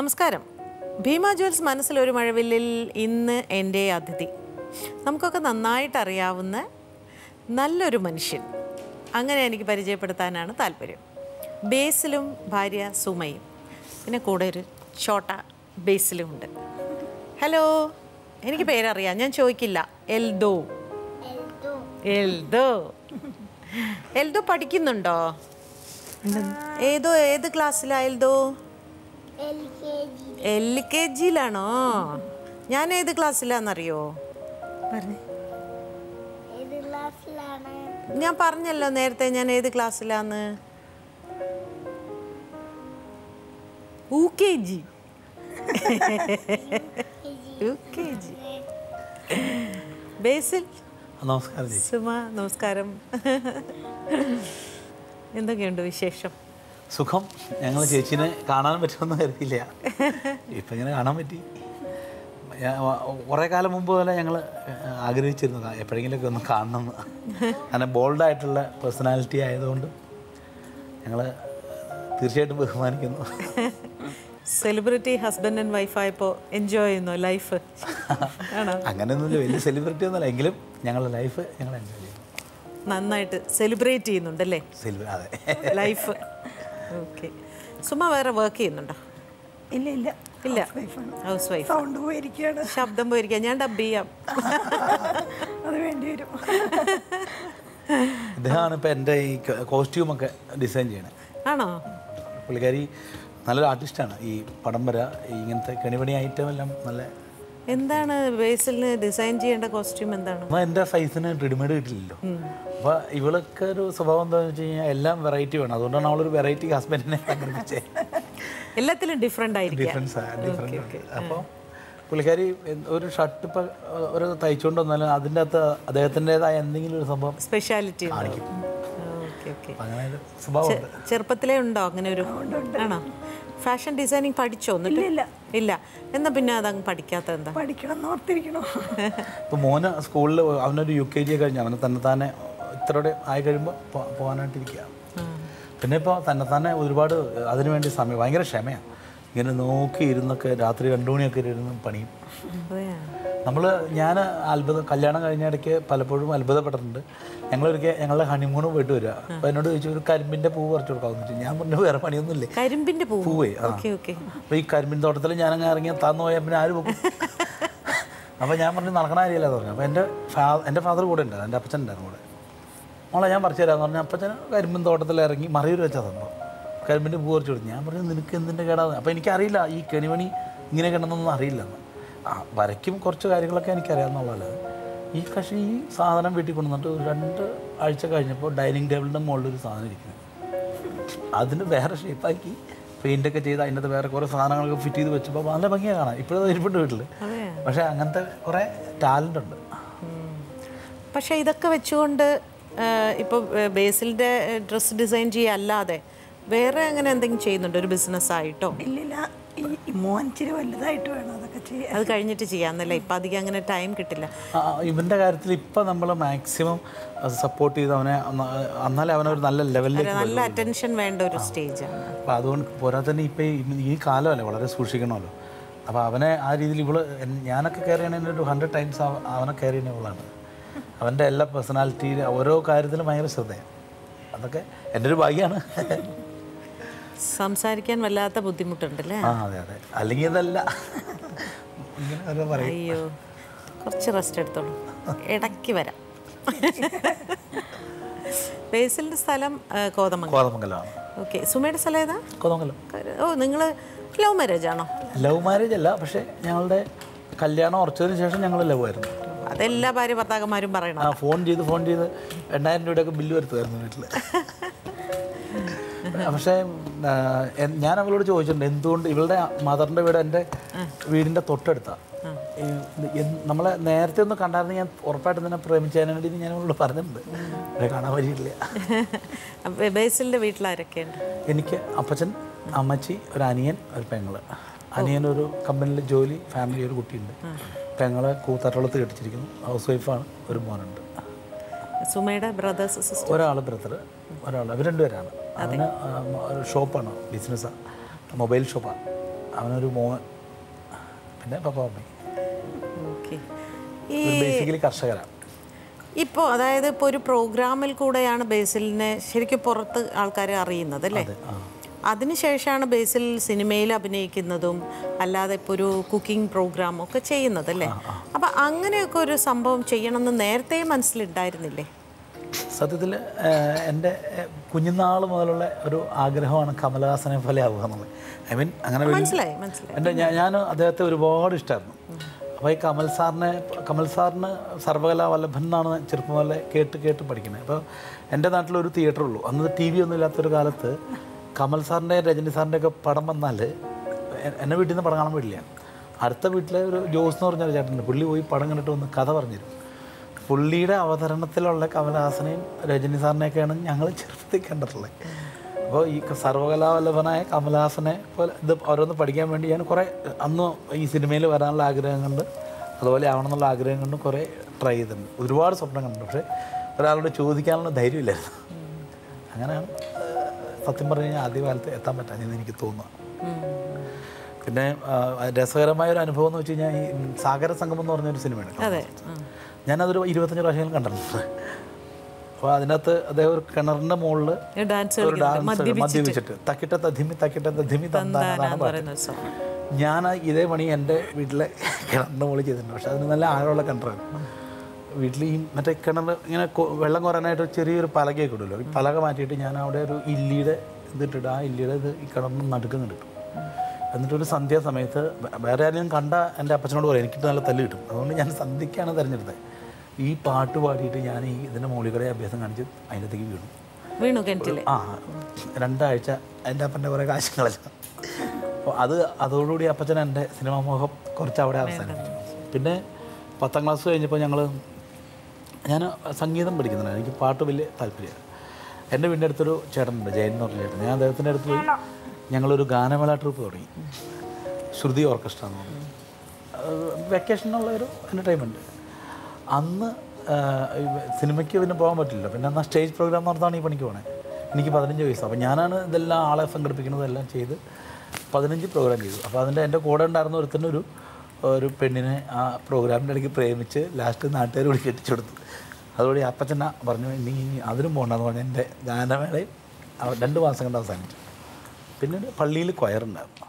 നമസ്കാരം. ഭീമ ജ്വൽസ് മനസ്സിലൊരു മഴവില്ലിൽ ഇന്ന് എൻ്റെ അതിഥി നമുക്കൊക്കെ നന്നായിട്ട് അറിയാവുന്ന നല്ലൊരു മനുഷ്യൻ. അങ്ങനെ എനിക്ക് പരിചയപ്പെടുത്താനാണ് താല്പര്യം. ബേസിലും ഭാര്യ സുമയും, പിന്നെ കൂടെ ഒരു ഛോട്ട ബേസിലും ഉണ്ട്. ഹലോ, എനിക്ക് പേരറിയാം, ഞാൻ ചോദിക്കില്ല. എൽദോ. എൽദോ എൽദോ പഠിക്കുന്നുണ്ടോ? ഏത് ക്ലാസ്സിലാണ് എൽദോ? LKG-ലാണോ? ഞാൻ ഏത് ക്ലാസ്സിലാണെന്നറിയോ? ഞാൻ പറഞ്ഞല്ലോ നേരത്തെ ഞാൻ ഏത് ക്ലാസ്സിലാന്ന്. UKG. ബേസിൽ. നമസ്കാരം. സുമ, നമസ്കാരം. എന്തൊക്കെയുണ്ട് വിശേഷം? സുഖം. ഞങ്ങൾ ചേച്ചീനെ കാണാൻ പറ്റുമെന്ന് കരുതിയില്ല, ഇപ്പം ഇങ്ങനെ കാണാൻ പറ്റി. കുറേ കാലം മുമ്പ് പോലെ ഞങ്ങൾ ആഗ്രഹിച്ചിരുന്നു എപ്പോഴെങ്കിലുമൊക്കെ ഒന്ന് കാണണമെന്ന്. അങ്ങനെ ബോൾഡായിട്ടുള്ള പേഴ്സണാലിറ്റി ആയതുകൊണ്ട് ഞങ്ങൾ തീർച്ചയായിട്ടും ബഹുമാനിക്കുന്നു. സെലിബ്രിറ്റി ഹസ്ബൻഡ് ആൻഡ് വൈഫായപ്പോൾ എൻജോയ് ചെയ്യുന്നു ലൈഫ്? അങ്ങനെയൊന്നുമില്ല, വലിയ സെലിബ്രിറ്റി ഒന്നുമല്ല, എങ്കിലും ഞങ്ങളുടെ ലൈഫ് ഞങ്ങൾ എൻജോയ് ചെയ്യുന്നു. നന്നായിട്ട് സെലിബ്രേറ്റ് ചെയ്യുന്നുണ്ടല്ലേ അതെ, ലൈഫ്. ഓക്കെ. സുമ വേറെ വർക്ക് ചെയ്യുന്നുണ്ടോ? ഇല്ല ഇല്ല ഇല്ല, ഹൗസ് വൈഫ്. സൗണ്ട് പോയിരിക്കുകയാണ്, ശബ്ദം പോയിരിക്കുക. ഞാൻ ഡബ് ചെയ്യാം, അത് വേണ്ടി വരും. ഇദ്ദേഹമാണ് ഇപ്പം എൻ്റെ ഈ കോസ്റ്റ്യൂമൊക്കെ ഡിസൈൻ ചെയ്യണത്. ആണോ? പുള്ളിക്കാരി നല്ലൊരു ആർട്ടിസ്റ്റാണ്. ഈ പടം വര, ഇങ്ങനത്തെ കണിപണി ഐറ്റം എല്ലാം നല്ല. എന്താണ് ബേസിലിന് ഡിസൈൻ ചെയ്യേണ്ട കോസ്റ്റ്യൂം? എന്താണ്? എൻ്റെ സൈസിന് റെഡിമെയ്ഡ് കിട്ടില്ലല്ലോ. അപ്പോൾ ഇവളൊക്കെ ഒരു സ്വഭാവം എന്താണെന്ന് വെച്ച് കഴിഞ്ഞാൽ എല്ലാം വെറൈറ്റി വേണം. അതുകൊണ്ടാണ് അവളൊരു വെറൈറ്റി ഹസ്ബൻഡിനെ സംഘടിപ്പിച്ചത്. എല്ലാത്തിലും ഡിഫറെൻ്റ് ആയിരിക്കും. ഡിഫറെൻറ്റ്. അപ്പോൾ പുള്ളിക്കാരി ഒരു ഷർട്ട് ഇപ്പോൾ ഒരു തയ്ച്ചുകൊണ്ട് വന്നാലും അതിൻ്റെ അകത്ത് അദ്ദേഹത്തിൻ്റെതായ എന്തെങ്കിലും ഒരു സംഭവം സ്പെഷ്യാലിറ്റി കാണിക്കും. അങ്ങനെ ഒരു സ്വഭാവം ചെറുപ്പത്തിലേ ഉണ്ടോ അങ്ങനെ ഒരു? ആണോ? ഫാഷൻ ഡിസൈനിങ് പഠിച്ചോ? ഇല്ല ഇല്ല. എന്നാൽ പിന്നെ അതങ്ങ് പഠിക്കാത്ത എന്താ? പഠിക്കണം ഓർത്തിരിക്കണോ? ഇപ്പോൾ മോന് സ്കൂളിൽ അവനൊരു UKG കഴിഞ്ഞ് അവന് തന്നെ ഇത്രയോടെ ആയി കഴിയുമ്പോൾ പോകാനായിട്ടിരിക്കുക. പിന്നെ ഇപ്പോൾ തന്നെ ഒരുപാട് അതിനുവേണ്ടി സമയം, ഭയങ്കര ക്ഷമയാണ്. ഇങ്ങനെ നോക്കി ഇരുന്നൊക്കെ രാത്രി 2 മണിയൊക്കെ ഇരുന്ന് പണിയും. ഞാൻ കല്യാണം കഴിഞ്ഞ ഇടയ്ക്ക് പലപ്പോഴും അത്ഭുതപ്പെട്ടിട്ടുണ്ട്. ഞങ്ങളുടെ ഹണിമൂണ് പോയിട്ട് വരിക. അപ്പോൾ എന്നോട് ചോദിച്ചു ഒരു കരിമ്പിൻ്റെ പൂവ് പറിച്ചു കൊടുക്കാമെന്ന് വെച്ചു. ഞാൻ പറഞ്ഞു വേറെ പണിയൊന്നുമില്ലേ. കരിമ്പിൻ്റെ പൂവേ? അപ്പോൾ ഈ കരിമ്പിൻ തോട്ടത്തിൽ ഞാനങ്ങ് ഇറങ്ങി താന്നു പോയാൽ പിന്നെ ആര് പോകും? അപ്പോൾ ഞാൻ പറഞ്ഞു നടക്കണ കാര്യമല്ലെന്ന് പറഞ്ഞു. അപ്പോൾ എൻ്റെ ഫാദർ കൂടെ ഉണ്ട്, എൻ്റെ അപ്പച്ചൻ ഉണ്ടായിരുന്നു കൂടെ. മോളെ ഞാൻ പറിച്ചു തരാമെന്ന് പറഞ്ഞാൽ അപ്പച്ചൻ കരിമ്പിൻ തോട്ടത്തിൽ ഇറങ്ങി മറയൂർ വെച്ചാൽ തന്നു കരിമ്പിൻ്റെ പൂ പറിച്ചു കൊടുത്തു. ഞാൻ പറഞ്ഞു നിനക്ക് എന്തിൻ്റെ കേടാന്ന്. അപ്പോൾ എനിക്കറിയില്ല ഈ കെണിമണി ഇങ്ങനെ കിടന്നൊന്നും അറിയില്ലെന്ന്. വരയ്ക്കും കുറച്ച് കാര്യങ്ങളൊക്കെ എനിക്കറിയാമെന്നുള്ളതല്ല. ഈ സാധനം വീട്ടിൽ കൊണ്ടുവന്നിട്ട് 2 ആഴ്ച കഴിഞ്ഞപ്പോൾ ഡൈനിങ് ടേബിളിൻ്റെ മുകളിലൊരു സാധനം ഇരിക്കുന്നു. അതിന് വേറെ ഷേപ്പാക്കി പെയിൻ്റൊക്കെ ചെയ്ത് അതിൻ്റെ വേറെ കുറേ സാധനങ്ങളൊക്കെ ഫിറ്റ് ചെയ്ത് വെച്ചപ്പോൾ നല്ല ഭംഗിയാണ് കാണാൻ. ഇപ്പോഴും ഇരിപ്പുണ്ട് വീട്ടിൽ. പക്ഷേ അങ്ങനത്തെ കുറേ ടാലൻ്റ് ഉണ്ട്. പക്ഷേ ഇതൊക്കെ വെച്ചുകൊണ്ട് ഇപ്പോൾ ബേസിലിൻ്റെ ഡ്രസ്സ് ഡിസൈൻ ചെയ്യല്ലാതെ വേറെ അങ്ങനെ എന്തെങ്കിലും ചെയ്യുന്നുണ്ടോ? ഒരു ബിസിനസ്സായിട്ടോ? ഇല്ലില്ല, ഈ മോൻ ഇച്ചിരി വലുതായിട്ട് വേണം അതൊക്കെ ചെയ്യാൻ. അത് കഴിഞ്ഞിട്ട് ചെയ്യാമെന്നല്ലേ? ഇപ്പം അധികം അങ്ങനെ ടൈം കിട്ടില്ല. ഇവൻ്റെ കാര്യത്തിൽ ഇപ്പം നമ്മൾ മാക്സിമം സപ്പോർട്ട് ചെയ്ത് അവനെ, എന്നാലേ അവനൊരു നല്ല ലെവലിലേക്ക്, നല്ല അറ്റൻഷൻ വേണ്ട ഒരു സ്റ്റേജാണ്. അപ്പോൾ അതുകൊണ്ട് പോരാ തന്നെ ഇപ്പം ഈ കാലമല്ലേ വളരെ സൂക്ഷിക്കണമല്ലോ. അപ്പോൾ അവനെ ആ രീതിയിൽ ഞാനൊക്കെ കെയർ ചെയ്യണതിന് ഒരു 100 ടൈംസ് അവനെ കെയർ ചെയ്യുന്ന ഇവളാണ്. അവൻ്റെ എല്ലാ പേഴ്സണാലിറ്റിയിൽ ഓരോ കാര്യത്തിലും ഭയങ്കര ശ്രദ്ധയാണ്. അതൊക്കെ എൻ്റെ ഒരു ഭാഗ്യമാണ്. സംസാരിക്കാൻ വല്ലാത്ത ബുദ്ധിമുട്ടുണ്ടല്ലേ? അതെ അതെ, അല്ലെങ്കിൽ ഇതല്ല. അയ്യോ, കുറച്ച് റെസ്റ്റ് എടുത്തോളൂ, ഇടയ്ക്ക് വരാം. ബേസിലിൻ്റെ സ്ഥലം കോതമംഗലമാണ്. ഓക്കെ. സുമയുടെ സ്ഥലം ഏതാ? കോതമംഗലം. ഓ, നിങ്ങൾ ലവ് മാരേജ് ആണോ? ലവ് മാരേജ് അല്ല, പക്ഷേ ഞങ്ങളുടെ കല്യാണം ഉറച്ചതിന് ശേഷം ഞങ്ങൾ ലവ് ആയിരുന്നു. അതെല്ലാ ഭാര്യ ഭർത്താക്കന്മാരും പറയണം. ഫോൺ ചെയ്ത് 2000 രൂപയൊക്കെ ബില്ല് വരുത്തുമായിരുന്നു വീട്ടിൽ. പക്ഷേ ഞാൻ അവളോട് ചോദിച്ചിട്ടുണ്ട് എന്തുകൊണ്ട്. ഇവളുടെ മദറിൻ്റെ വീട് എൻ്റെ വീടിൻ്റെ തൊട്ടടുത്താണ്. നമ്മളെ നേരത്തെ ഒന്ന് കണ്ടായിരുന്നു ഞാൻ ഉറപ്പായിട്ടും തന്നെ പ്രേമിച്ചതിനെ വേണ്ടി ഞാൻ അവളോട് പറഞ്ഞിട്ടുണ്ട്. കാണാൻ വരില്ല. ബേസിലിൻ്റെ വീട്ടിലാരൊക്കെയുണ്ട്? എനിക്ക് അപ്പച്ചൻ, അമ്മച്ചി, ഒരു അനിയൻ, ഒരു പെങ്ങള്. അനിയനൊരു കമ്പനിയിൽ ജോലി, ഫാമിലി, ഒരു കുട്ടിയുണ്ട്. പെങ്ങളെ കൂത്തട്ടളത്ത് കെട്ടിച്ചിരിക്കുന്നു, ഹൗസ് വൈഫാണ്. ഒരു മോനുണ്ട്. സുമയുടെ ബ്രദേഴ്സ് സിസ്റ്റർ? ഒരാൾ ബ്രദർ, ഒരാൾ. അവർ 2 പേരാണ്. അവന് ഒരു ഷോപ്പാണ്, ബിസിനസ്സാണ്, മൊബൈൽ ഷോപ്പാണ്. അവനൊരു മോൻ, പിന്നെ പപ്പ മമ്മി. ഓക്കെ. ബേസിക്കലി കർഷകരാണ്. ഇപ്പോൾ അതായത് ഇപ്പോൾ ഒരു പ്രോഗ്രാമിൽ കൂടെയാണ് ബേസിലിനെ ശരിക്കും പുറത്ത് ആൾക്കാരെ അറിയുന്നത് അല്ലേ? അതിനുശേഷമാണ് ബേസിൽ സിനിമയിൽ അഭിനയിക്കുന്നതും അല്ലാതെ ഇപ്പോൾ ഒരു കുക്കിംഗ് പ്രോഗ്രാമും ഒക്കെ ചെയ്യുന്നതല്ലേ? അപ്പം അങ്ങനെയൊക്കെ ഒരു സംഭവം ചെയ്യണമെന്ന് നേരത്തെ മനസ്സിലുണ്ടായിരുന്നില്ലേ? സത്യത്തിൽ എൻ്റെ കുഞ്ഞുനാൾ മുതലുള്ള ഒരു ആഗ്രഹമാണ് കമലഹാസനെ പോലെ ആവുക എന്നുള്ളത്. ഐ മീൻ അങ്ങനെ മനസ്സിലായി. ഞാൻ അദ്ദേഹത്തെ ഒരുപാട് ഇഷ്ടമായിരുന്നു. അപ്പോൾ ഈ കമൽ സാറിന് സർവകലാ വല്ലഭൻ എന്നാണ് ചെറുപ്പം മുതലേ കേട്ട് പഠിക്കുന്നത്. അപ്പോൾ എൻ്റെ നാട്ടിലൊരു തിയേറ്റർ ഉള്ളൂ. അന്ന് TV ഒന്നും ഇല്ലാത്തൊരു കാലത്ത് കമൽ സാറിൻ്റെ രജനി സാറിൻ്റെ ഒക്കെ പടം വന്നാൽ എന്നെ വീട്ടിൽ നിന്ന് പടം കാണാൻ പറ്റില്ല. അടുത്ത വീട്ടിലെ ഒരു ജോസ് എന്ന് പറഞ്ഞൊരു ചേട്ടനുണ്ട്. പുള്ളി പോയി പടം കണ്ടിട്ട് വന്ന് കഥ പറഞ്ഞുതരും. പുള്ളിയുടെ അവതരണത്തിലുള്ള കമലഹാസനെയും രജനി സാറിനെയൊക്കെയാണ് ഞങ്ങൾ ചെറുപ്പത്തിൽ കണ്ടിട്ടുള്ളത്. അപ്പോൾ ഈ സർവകലാവല്ലഭനായ കമലഹാസനെ പോലെ ഇത് ഓരോന്ന് പഠിക്കാൻ വേണ്ടി ഞാൻ കുറേ അന്ന് ഈ സിനിമയിൽ വരാനുള്ള ആഗ്രഹം കൊണ്ട് അതുപോലെ ആവണമെന്നുള്ള ആഗ്രഹം കൊണ്ട് കുറേ ട്രൈ ചെയ്തിട്ടുണ്ട്. ഒരുപാട് സ്വപ്നം കണ്ടിട്ടുണ്ട്. പക്ഷേ ഒരാളോട് ചോദിക്കാനുള്ള ധൈര്യമില്ലായിരുന്നു. അങ്ങനെയാണ് സത്യം പറഞ്ഞു കഴിഞ്ഞാൽ ആദ്യകാലത്ത് എത്താൻ പറ്റാഞ്ഞെന്ന് എനിക്ക് തോന്നുക. പിന്നെ രസകരമായൊരു അനുഭവം എന്ന് വെച്ച് കഴിഞ്ഞാൽ ഈ സാഗര സംഗമം എന്ന് പറഞ്ഞൊരു സിനിമയാണ്. ഞാനതൊരു 25 പ്രാവശ്യം കണ്ടിട്ടുണ്ട്. അപ്പോൾ അതിനകത്ത് അദ്ദേഹം ഒരു കിണറിൻ്റെ മുകളിൽ ഒരു ഡാൻസ് മദ്യപിച്ചിട്ട് തക്കിട്ട തധിമി തന്നാണ് പറയുന്നത്. ഞാൻ ഇതേ പണി എൻ്റെ വീട്ടിലെ കിണറിൻ്റെ മുകളിൽ ചെയ്തിട്ടുണ്ട്. പക്ഷേ അതിന് നല്ല ആഴമുള്ള കിണറാണ്. വീട്ടിൽ ഈ മറ്റേ കിണർ ഇങ്ങനെ വെള്ളം കുറയാനായിട്ട് ചെറിയൊരു പലകയൊക്കെ ഇടുമല്ലോ. ഈ പലക മാറ്റിയിട്ട് ഞാൻ അവിടെ ഒരു ഇല്ലിയുടെ ഇതിട്ടിട്ട് ആ ഇല്ലിയുടെ ഇത് ഈ കിണറിന് നടുക്കുന്നിട്ടു. എന്നിട്ടൊരു സന്ധ്യാസമയത്ത് വേറെ ആരെയും കണ്ട എൻ്റെ അപ്പച്ചനോട് പറയും എനിക്കിട്ട് നല്ല തല്ല് കിട്ടും. അതുകൊണ്ട് ഞാൻ സന്ധ്യയ്ക്കാണ് തിരഞ്ഞെടുത്തത്. ഈ പാട്ട് പാടിയിട്ട് ഞാൻ ഈ ഇതിൻ്റെ മൂലികളെ അഭ്യാസം കാണിച്ച് അതിനകത്തേക്ക് വീണു കിണറ്റിൽ. 2 ആഴ്ച എൻ്റെ അപ്പൻ്റെ കുറേ കാശ് കളഞ്ഞു. അപ്പോൾ അതോടുകൂടി അപ്പച്ചൻ എൻ്റെ സിനിമാ മോഹം കുറച്ച് അവിടെ അവസാനിപ്പിച്ചു. പിന്നെ 10ാം ക്ലാസ് കഴിഞ്ഞപ്പോൾ ഞാൻ സംഗീതം പഠിക്കുന്നുണ്ട്. എനിക്ക് പാട്ട് വലിയ താല്പര്യമാണ്. എൻ്റെ വീടിൻ്റെ അടുത്തൊരു ചേട്ടനുണ്ട്, ജയൻ എന്ന് പറഞ്ഞ ചേട്ടൻ. ഞാൻ അദ്ദേഹത്തിൻ്റെ അടുത്ത് പോയി ഞങ്ങളൊരു ഗാനമേള ട്രൂപ്പ് തുടങ്ങി. ശ്രുതി ഓർക്കസ്ട്ര എന്ന് പറഞ്ഞു. വെക്കേഷനുള്ള ഒരു എൻ്റർടൈൻമെൻറ്റ്. അന്ന് സിനിമയ്ക്ക് പിന്നെ പോകാൻ പറ്റില്ല. പിന്നെ എന്നാൽ സ്റ്റേജ് പ്രോഗ്രാം നടത്താണ് ഈ പണിക്ക് പോകണേ. എനിക്ക് 15 വയസ്സ്. അപ്പോൾ ഞാനാണ് ഇതെല്ലാം ആളെ സംഘടിപ്പിക്കുന്നതെല്ലാം ചെയ്ത് 15 പ്രോഗ്രാം ചെയ്തു. അപ്പോൾ എൻ്റെ കൂടെ ഉണ്ടായിരുന്ന ഒരു പെണ്ണിനെ ആ പ്രോഗ്രാമിൻ്റെ ഇടയ്ക്ക് പ്രേമിച്ച് ലാസ്റ്റ് നാട്ടുകാർ കൂടി കെട്ടിച്ചു കൊടുത്തു. അതുകൂടി അപ്പച്ചന പറഞ്ഞു ഇനി അതിനും പോകണ്ടെന്ന് പറഞ്ഞ് എൻ്റെ ഗാനമേളയും 2 മാസം കൊണ്ട് അവസാനിച്ചു. പിന്നീട് പള്ളിയിൽ ക്വയറുണ്ടായിരുന്നു.